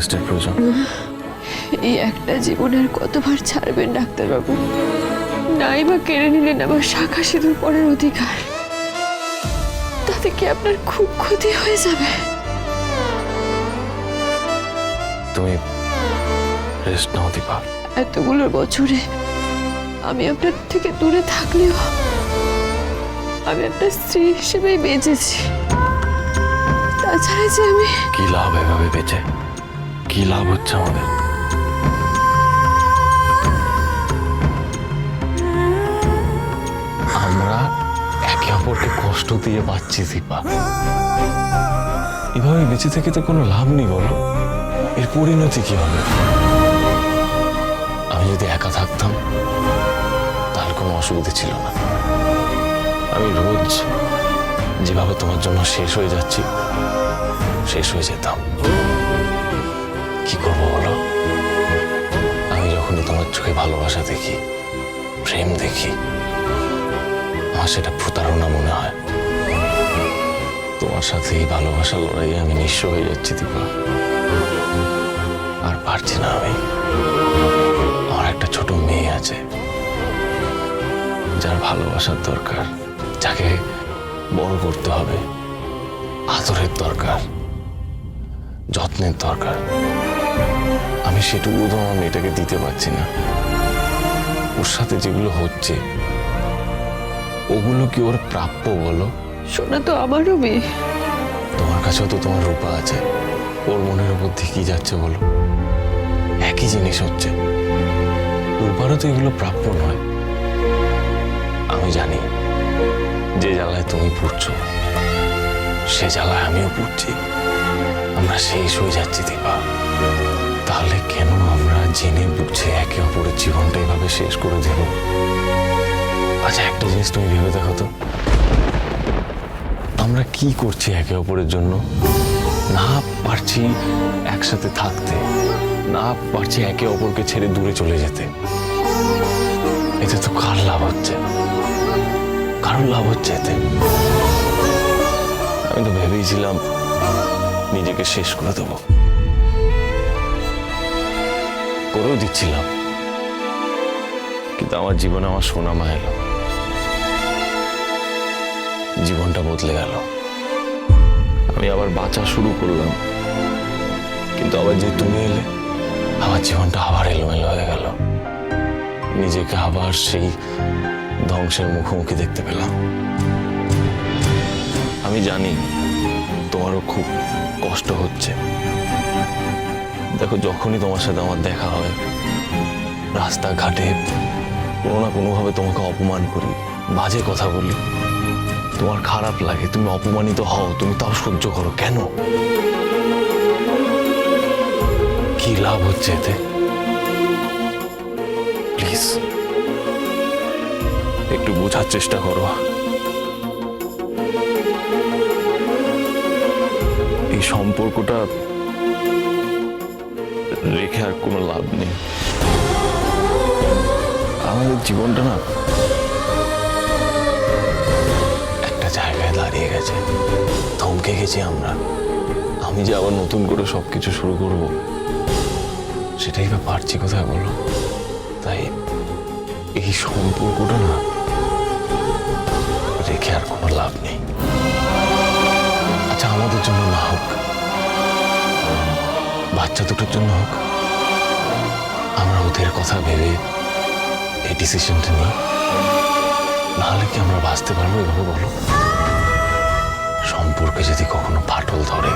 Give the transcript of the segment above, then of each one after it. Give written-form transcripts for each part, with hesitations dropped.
রেস্টের প্রয়োজন। এই একটা জীবনের কতবার ছাড়বেন ডাক্তারবাবু? নাই বা কেড়ে নিলেন আমার শাখা সিঁদুর পরার অধিকার, তাতে কি আপনার খুব ক্ষতি হয়ে যাবে? তুমি রেস্ট নাও দীপা। এতগুলো বছরে আমি আপনার থেকে দূরে থাকলেও আমি আপনার স্ত্রী হিসেবেই বেঁচেছি। তাছাড়া যে আমি কি লাভ এভাবে বেঁচে? কি লাভ হচ্ছে আমাদের? আমরা একে অপরকে কষ্ট দিয়ে পাচ্ছি দীপা। এভাবে বেঁচে থেকে তো কোনো লাভ নেই, বলো। এর পরিণতি কি হবে? আমি যদি একা থাকতাম তাহলে কোনো অসুবিধা ছিল না। আমি রোজ যেভাবে তোমার জন্য শেষ হয়ে যাচ্ছি, শেষ হয়ে যেতাম। কি করবো বলো? আমি যখনই তোমার চোখে ভালোবাসা দেখি, প্রেম দেখি, আমার সেটা প্রতারণা মনে হয়। তোমার সাথে এই ভালোবাসার লড়াইয়ে আমি নিঃস্ব হয়ে যাচ্ছি দীপা। আর পারছি না আমি। আমার একটা ছোট মেয়ে আছে, যার ভালোবাসার দরকার, যাকে বড় করতে হবে, আদরের দরকার, যত্নের দরকার। আমি সেটুকু তো আমার মেয়েটাকে দিতে পারছি না। ওর সাথে যেগুলো হচ্ছে, ওগুলো কি ওর প্রাপ্য বলো? শোনা তো আমারও মেয়ে। তোমার কাছেও তো তোমার রূপা আছে। ওর মনের উপর দিয়ে কি যাচ্ছে বলো? একই জিনিস হচ্ছে। রূপারও তো এগুলো প্রাপ্য নয়। আমি জানি যে জ্বালায় তুমি পুড়ছো, সে জ্বালায় আমিও পুড়ছি। আমরা শেষ হয়ে যাচ্ছি দীপা। তাহলে কেন আমরা জেনে বুঝে একে অপরের জীবনটা এভাবে শেষ করে দেব? আচ্ছা, একটা জিনিস তুমি ভেবে দেখো তো, আমরা কি করছি একে অপরের জন্য? না পারছি একসাথে থাকতে, না পারছি একে অপরকে ছেড়ে দূরে চলে যেতে। এতে তো কার লাভ হচ্ছে? কারোর লাভ হচ্ছে এতে? আমি তো ভেবেছিলাম নিজেকে শেষ করে দেবো, করেও দিচ্ছিলাম। কিন্তু আমার জীবনে আমার সোনা মা এলো, জীবনটা বদলে গেল। আমি আবার বাঁচা শুরু করলাম, কিন্তু আবার যে তুমি এলে, আমার জীবনটা আবার এলোমেলো হয়ে গেল। নিজেকে আবার সেই ধ্বংসের মুখোমুখি দেখতে পেলাম। আমি জানি তোমারও খুব কষ্ট হচ্ছে। দেখো, যখনই তোমার সাথে আমার দেখা হয়, রাস্তাঘাটে কোনো না কোনোভাবে তোমাকে অপমান করি, বাজে কথা বলি, তোমার খারাপ লাগে, তুমি অপমানিত হও, তুমি তাও সহ্য করো। কেন? কি লাভ হচ্ছে এতে? প্লিজ একটু বোঝার চেষ্টা করো। এই সম্পর্কটা রেখে আর কোনো লাভ নেই। আমাদের জীবনটা না একটা জায়গায় দাঁড়িয়ে গেছে, থমকে গেছি আমরা। আমি যে আবার নতুন করে সবকিছু শুরু করব, সেটাই বা পারছি কোথায় বলো? তাই এই সম্পর্কটা না রেখে আর কোনো লাভ নেই। আচ্ছা, আমাদের জন্য না হোক, বাচ্চা দুটোর জন্য হোক, আমরা ওদের কথা ভেবে এই ডিসিশনটা নিই। নাহলে কি আমরা বাঁচতে পারবো এভাবে বলো? সম্পর্কে যদি কখনো ফাটল ধরে,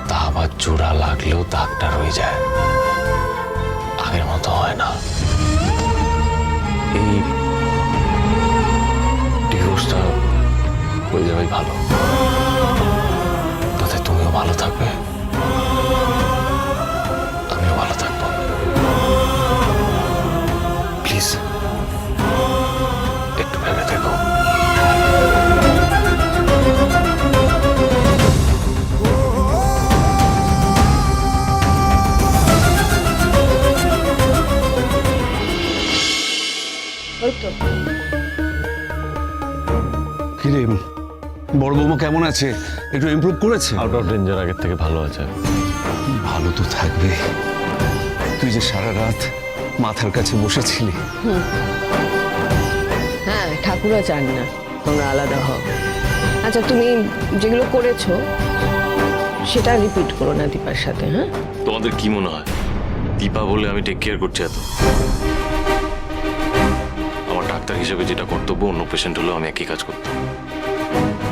তা আবার জোড়া লাগলেও দাগটা রয়ে যায়, আগের মতো হয় না। এই ডিভোর্সটা হয়ে যাবে ভালো, তাতে তুমিও ভালো থাকবে, আমিও ভালো থাকবো। প্লিজ একটু ভেবে দেখো। কিরে, বড় বৌমা কেমন আছে? একটু ইমপ্রুভ করেছে? আউট অফ ডেঞ্জার, আগের থেকে ভালো আছে। ভালো ভালো তো থাকবে। তুই যে সারা রাত মাথার কাছে বসেছিলি। হ্যাঁ, ঠাকুরও চান না তোমরা আলাদা হও। আচ্ছা, তুমি যেগুলো করেছো সেটা রিপিট করো না দীপার সাথে। হ্যাঁ, তোমাদের কি মনে হয় দীপা বলে আমি টেক কেয়ার করছি এত? আমার ডাক্তার হিসেবে যেটা কর্তব্য, অন্য পেশেন্ট হলেও আমি একই কাজ করতাম।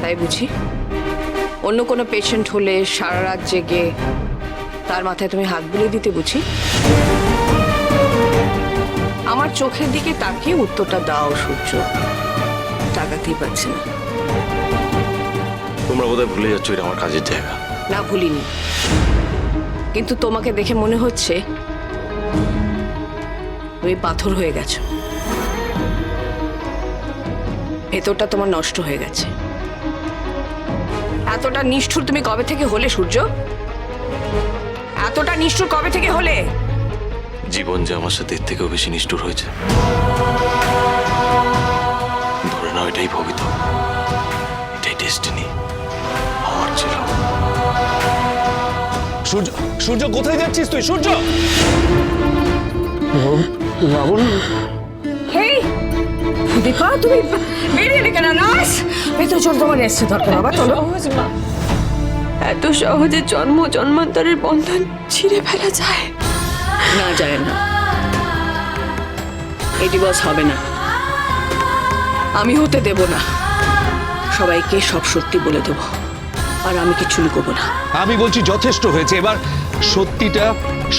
তাই বুঝি? অন্য কোনো পেশেন্ট হলে সারা রাত জেগে তার মাথায় তুমি হাত বুলিয়ে দিতে বুঝি? আমার চোখের দিকে তাকিয়ে উত্তরটা দাও সূর্য। তাকাতেই পারছি না। তোমরা বোধহয় ভুলে যাচ্ছ এটা আমার কাজের জায়গা। না, ভুলিনি, কিন্তু তোমাকে দেখে মনে হচ্ছে তুমি পাথর হয়ে গেছো। ভেতরটা তোমার নষ্ট হয়ে গেছে। এতটা নিষ্ঠুর তুমি কবে থেকে হলে সূর্য? এতটা নিষ্ঠুর কবে থেকে হলে? জীবন যে আমার সাথে এর থেকেও বেশি নিষ্ঠুর হয়েছে। ধরে নাও এটাই ভবিত, এটাই ডেস্টিনি আমার ছিল। সূর্য, সূর্য কোথায় যাচ্ছিস তুই? সূর্য! রাবণ, হেই দীপা, তুমি বেরিয়ে এলে কেন? নাস ভেতর চল, তোমার এসছে দরকার। বাবা চলো। এত সহজে জন্ম জন্মান্তরের বন্ধন ছিঁড়ে ফেলা যায়? না, যায় না। এই ডিভোর্স হবে না, আমি হতে দেব না। সবাইকে সব সত্যি বলে দেব, আর আমি কিছু লুকোবো না। আমি বলছি যথেষ্ট হয়েছে। এবার সত্যিটা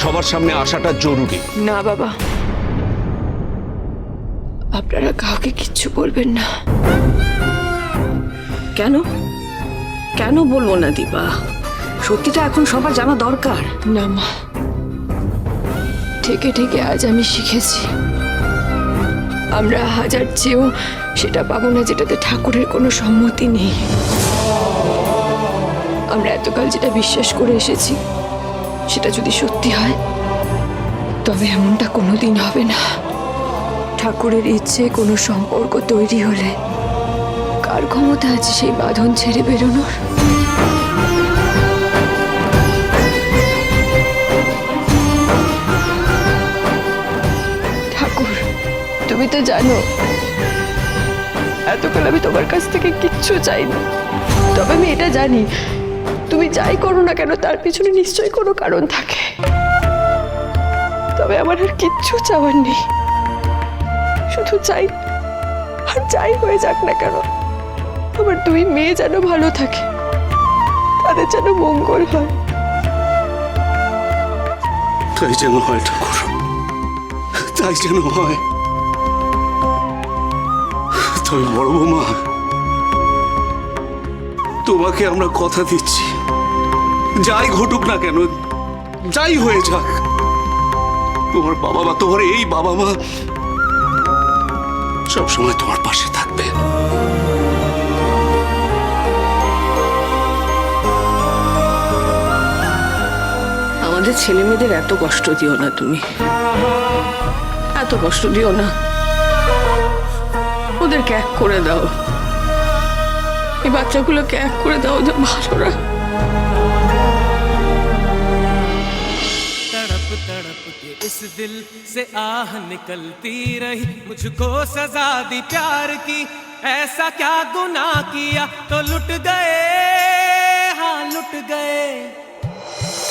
সবার সামনে আসাটা জরুরি। না বাবা, আপনারা কাউকে কিচ্ছু বলবেন না। কেন? কেন বলবো না দীপা? সত্যিটা এখন সবার জানা দরকার। না মা, থেকে থেকে আজ আমি শিখেছি আমরা হাজার চেয়েও সেটা পাবো না যেটাতে ঠাকুরের কোনো সম্মতি নেই। আমরা এতকাল যেটা বিশ্বাস করে এসেছি সেটা যদি সত্যি হয় তবে এমনটা কোনোদিন হবে না। ঠাকুরের ইচ্ছে কোনো সম্পর্ক তৈরি হলে কার ক্ষমতা আছে সেই বাঁধন ছেড়ে বেরোনোর? ঠাকুর, তুমি তো জানো এতকাল আমি তোমার কাছ থেকে কিচ্ছু চাইনি। তবে আমি এটা জানি তুমি যাই করো না কেন তার পিছনে নিশ্চয়ই কোনো কারণ থাকে। তবে আমার আর কিচ্ছু চাওয়ার নেই, শুধু চাই আর যাই হয়ে যাক না কেন আমার দুই মেয়ে যেন ভালো থাকে, তাদের যেন মঙ্গল হয়। তাই যেন হয় ঠাকুর, তাই যেন হয়। তবে বড় বৌমা, তোমাকে আমরা কথা দিচ্ছি, যাই ঘটুক না কেন, যাই হয়ে যাক, তোমার বাবা মা, তোমার এই বাবা মা সবসময় তোমার পাশে থাকবে। আমাদের ছেলে মেয়েদের এত কষ্ট দিও না তুমি, এত কষ্ট দিও না। ওদেরকে এক করে দাও, এই বাচ্চাগুলোকে এক করে দাও, ওদের ভালোরা। तड़प तड़प के इस दिल से आह निकलती रही, मुझको सजा दी प्यार की, ऐसा क्या गुनाह किया तो लुट गए, हाँ लुट गए,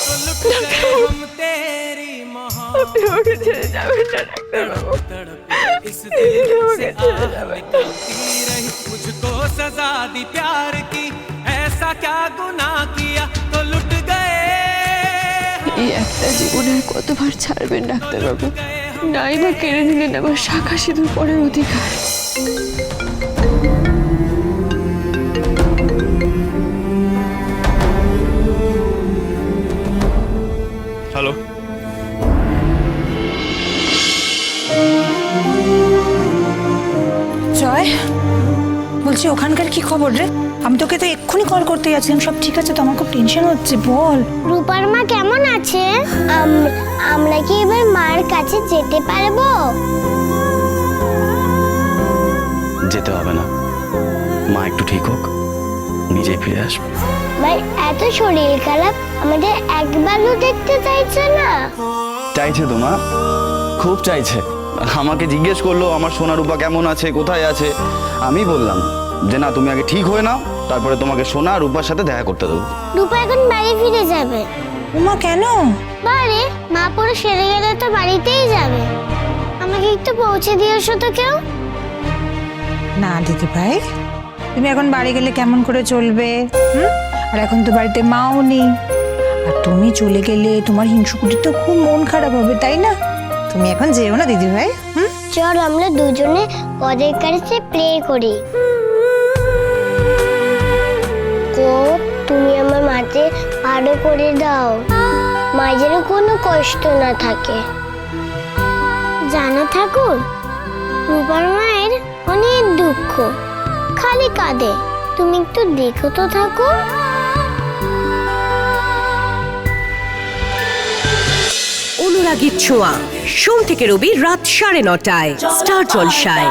तो लुट गए हम तेरी मोहब्बत। तड़प तड़प के इस दिल से आह निकलती रही, मुझको सजा दी प्यार की, ऐसा क्या गुनाह किया तो लुट गए। এই একটা জীবনের কতবার ছাড়বেন ডাক্তারবাবু? নাই বা কেড়ে নিলেন আমার শাখা সিঁদুর পরের অধিকার। হ্যালো, জয়, বলছি ওখানকার কি খবর রে? আমি তোকে তো এক্ষুনি কল করতে যাচ্ছিলাম। সব ঠিক আছে তো? আমার খুব টেনশন হচ্ছে, বল। রূপার মা কেমন আছে? আমরা কি এবার মার কাছে যেতে পারবো? যেতে হবে না, মা একটু ঠিক হোক, নিজেই ফিরে আসবে। ভাই এত শরীর খারাপ, আমাদের একবারও দেখতে চাইছে না? চাইছে তো মা, খুব চাইছে। আমাকে জিজ্ঞেস করলো আমার সোনা রূপা কেমন আছে, কোথায় আছে। আমি বললাম যে না, তুমি আগে ঠিক হয়ে নাও, তারপরে তোমাকে সোনা আর রূপার সাথে দেখা করতে দেবো। রূপা এখন বাড়ি ফিরে যাবে। উমা কেন? বারে মা পুরো সেরে গেলে তো বাড়িতেই যাবে। আমাকে একটু পৌঁছে দিয়ে এসো তো কেউ। না দিদি ভাই, তুমি এখন বাড়ি গেলে কেমন করে চলবে? আর এখন তো বাড়িতে মাও নেই, আর তুমি চলে গেলে তোমার হিংসুকুটির তো খুব মন খারাপ হবে, তাই না? তুমি এখন যেও না দিদি ভাই। চল আমরা দুজনে ওদের কাছে প্লে করি। গো, তুমি আমার মাঝে ভালো করে দাও, মাঝের কোনো কষ্ট না থাকে। জানো ঠাকুর, রূপার মায়ের অনেক দুঃখ, খালি কাঁদে। তুমি একটু দেখো তো ঠাকুর। অনুরাগীর ছোঁয়া, সোম থেকে রবি রাত 9:30টায় স্টার জলসায়।